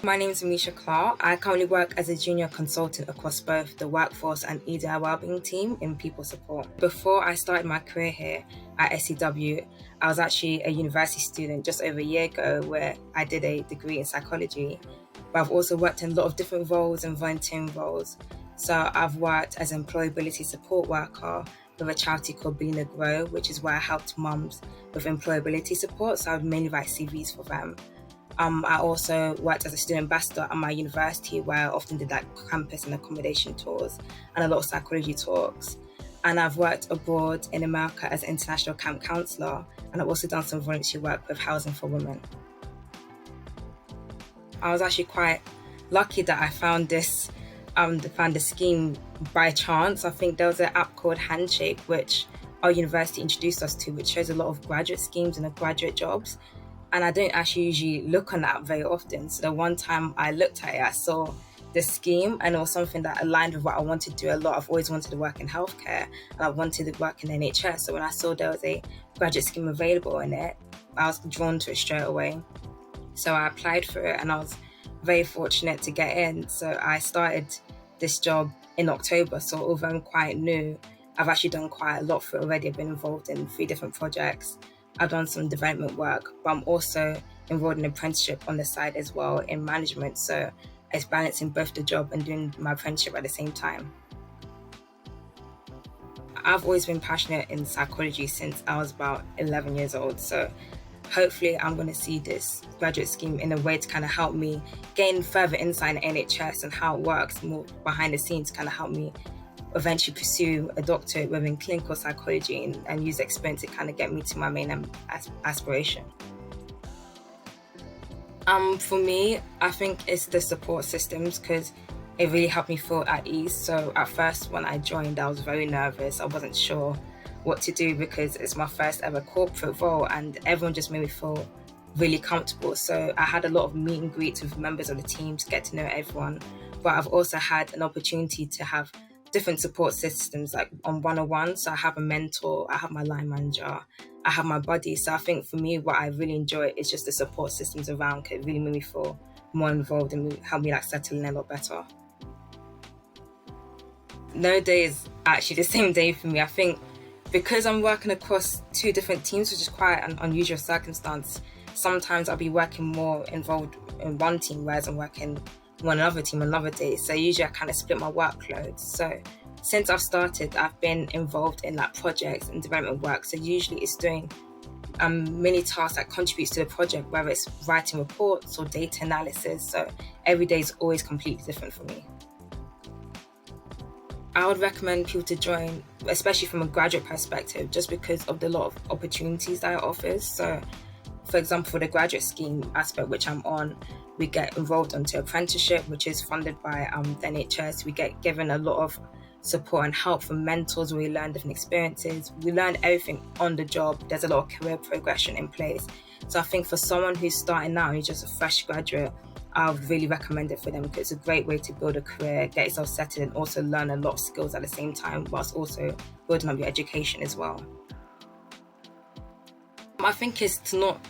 My name is Ameisha. I currently work as a junior consultant across both the workforce and EDI wellbeing team in people support. Before I started my career here at SCW, I was actually a university student just over a year ago where I did a degree in psychology. But I've also worked in a lot of different roles and volunteering roles. So I've worked as an employability support worker with a charity called Billionaire Grow, which is where I helped mums with employability support. So I would mainly write CVs for them. I also worked as a student ambassador at my university where I often did like campus and accommodation tours and a lot of psychology talks. And I've worked abroad in America as an international camp counsellor, and I've also done some voluntary work with Housing for Women. I was actually quite lucky that I found the scheme by chance. I think there was an app called Handshake, which our university introduced us to, which shows a lot of graduate schemes and graduate jobs. And I don't actually usually look on that very often. So the one time I looked at it, I saw the scheme and it was something that aligned with what I wanted to do a lot. I've always wanted to work in healthcare and I wanted to work in NHS. So when I saw there was a graduate scheme available in it, I was drawn to it straight away. So I applied for it and I was very fortunate to get in. So I started this job in October. So although I'm quite new, I've actually done quite a lot for it already. I've been involved in 3 different projects. I've done some development work, but I'm also enrolled in an apprenticeship on the side as well in management. So it's balancing both the job and doing my apprenticeship at the same time. I've always been passionate in psychology since I was about 11 years old. So hopefully I'm going to see this graduate scheme in a way to kind of help me gain further insight in NHS and how it works more behind the scenes to kind of help me eventually pursue a doctorate within clinical psychology and use experience to kind of get me to my main aspiration. For me, I think it's the support systems because it really helped me feel at ease. So at first when I joined, I was very nervous. I wasn't sure what to do because it's my first ever corporate role and everyone just made me feel really comfortable. So I had a lot of meet and greets with members of the team to get to know everyone. But I've also had an opportunity to have different support systems like on one-on-one. So I have a mentor, I have my line manager, I have my buddy. So I think for me, what I really enjoy is just the support systems around. It really made me feel more involved and help me like settle in a lot better. No day is actually the same day for me. I think because I'm working across 2 different teams, which is quite an unusual circumstance, sometimes I'll be working more involved in one team, whereas I'm working on another team another day. So usually I kind of split my workload. So since I've started, I've been involved in like projects and development work. So usually it's doing many tasks that contributes to the project, whether it's writing reports or data analysis. So every day is always completely different for me. I would recommend people to join, especially from a graduate perspective, just because of the lot of opportunities that it offers. So for example, for the graduate scheme aspect, which I'm on, we get involved into apprenticeship, which is funded by the NHS. We get given a lot of support and help from mentors. We learn different experiences. We learn everything on the job. There's a lot of career progression in place. So I think for someone who's starting now, who's just a fresh graduate, I would really recommend it for them because it's a great way to build a career, get yourself settled, and also learn a lot of skills at the same time, whilst also building up your education as well. I think it's to not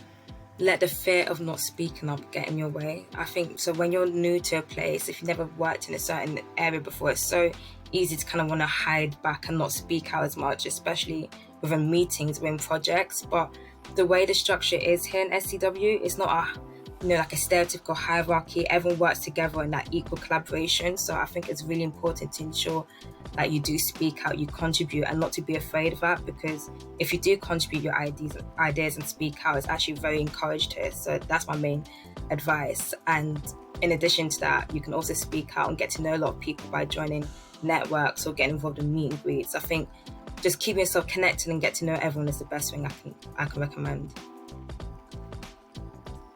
let the fear of not speaking up get in your way. I think so when you're new to a place, if you've never worked in a certain area before, it's so easy to kind of want to hide back and not speak out as much, especially within meetings, within projects. But the way the structure is here in SCW, it's not like a stereotypical hierarchy. Everyone works together in that equal collaboration. So I think it's really important to ensure that you do speak out, you contribute, and not to be afraid of that, because if you do contribute your ideas and speak out, it's actually very encouraged here. So that's my main advice. And in addition to that, you can also speak out and get to know a lot of people by joining networks or getting involved in meet and greets. I think just keeping yourself connected and get to know everyone is the best thing I can recommend.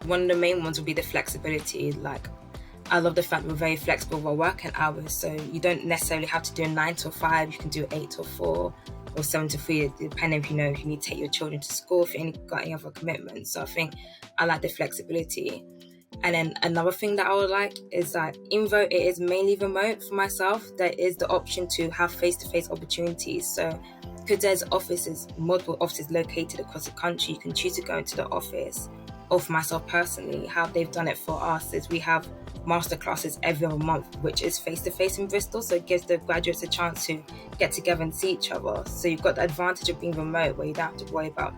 One of the main ones would be the flexibility. Like, I love the fact we're very flexible with our working hours, so you don't necessarily have to do a 9 to 5, you can do 8 to 4 or 7 to 3, depending if you need to take your children to school, if you got any other commitments. So I think I like the flexibility. And then another thing that I would like is that even though it is mainly remote for myself, there is the option to have face-to-face opportunities. So because there's multiple offices located across the country, you can choose to go into the office. Or for myself personally, how they've done it for us is we have masterclasses every other month, which is face-to-face in Bristol. So it gives the graduates a chance to get together and see each other. So you've got the advantage of being remote where you don't have to worry about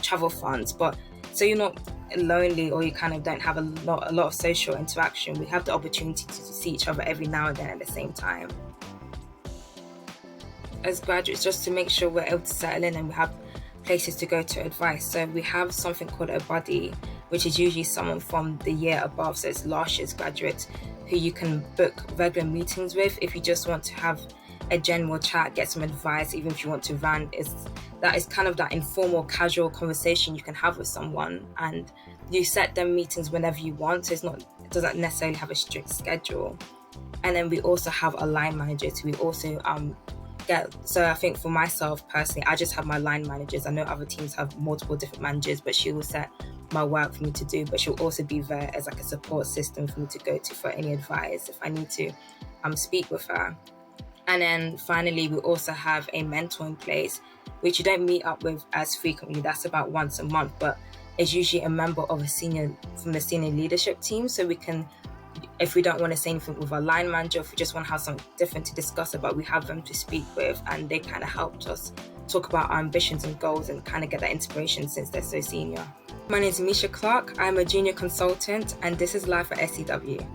travel funds, but so you're not lonely or you kind of don't have a lot of social interaction. We have the opportunity to see each other every now and then at the same time. As graduates, just to make sure we're able to settle in and we have places to go to advice. So we have something called a buddy, which is usually someone from the year above, so it's last year's graduates, who you can book regular meetings with if you just want to have a general chat, get some advice, even if you want to rant. That is kind of that informal, casual conversation you can have with someone, and you set them meetings whenever you want, so it doesn't necessarily have a strict schedule. And then we also have a line managers who we also so I think for myself personally, I just have my line managers. I know other teams have multiple different managers, but she will set my work for me to do, but she'll also be there as like a support system for me to go to for any advice if I need to speak with her. And then finally, we also have a mentor in place, which you don't meet up with as frequently. That's about once a month, but it's usually a member of from the senior leadership team. So we can, if we don't want to say anything with our line manager, if we just want to have something different to discuss about, we have them to speak with, and they kind of helped us talk about our ambitions and goals and kind of get that inspiration since they're so senior. My name is Ameisha Clark. I'm a junior consultant, and this is live at SCW.